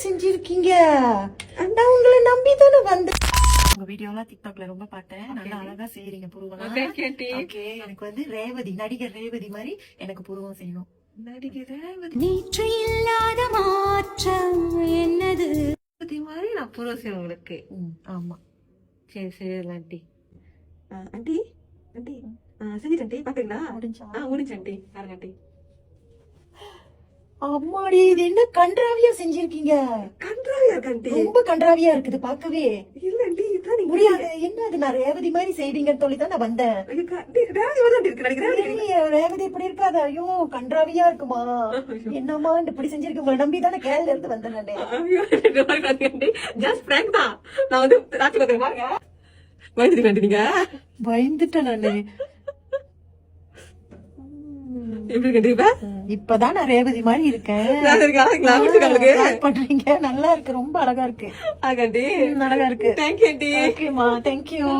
செஞ்சிருக்கீங்க. நான் உங்களை நம்பிதானே வந்தேன். உங்க வீடியோலாம் டிக்டாக்ல ரொம்ப பார்த்தேன். நல்லா அழகா செய்யறீங்க புருவம். எனக்கு வந்து ரேவதி, நடிகர் ரேவதி மாதிரி எனக்கு புருவம் செய்யணும். நடிகர் ரேவதி நேற்று இல்லாத மாற்றம் என்னது மாதிரி நான் புருவம் செய்வேன் உங்களுக்கு. ஆமா சரி சரி ஆண்டி. ஆண்டி ஆண்டி செஞ்சுட்டேன் பாக்குறீங்களா? முடிஞ்சு ஆண்டி பாருங்க ஆண்டி. அம்மாடி இது என்ன கன்றாவியா செஞ்சிருக்கீங்க. கன்றாவியா இருக்கு, ரொம்ப கன்றாவியா இருக்குது பாக்கவே. இல்ல ஆண்டி இதான் நீங்க முடியாது. என்ன அது நான் ரேவதி மாதிரி செய்வீங்கன்னு சொல்லி தான் நான் வந்தேன். ரேவதி இப்படி இருக்காது. ஐயோ கன்றாவியா இருக்குமா. என்னமா இப்படி செஞ்சிருக்கு. உங்களை நம்பி தானே கேரள இருந்து வந்தேன் நானே. ஜஸ்ட் பிராங்க் தான். நான் வந்து ராட்சி பாக்குறேன் பாருங்க. பயந்துட்டீங்க நீங்க? பயந்துட்டேன் நானு. இப்பதான் நான் ரேவதி மாதிரி இருக்கேன். பண்றீங்க நல்லா இருக்கு, ரொம்ப அழகா இருக்கு. அழகா இருக்கு. தேங்க்யூ.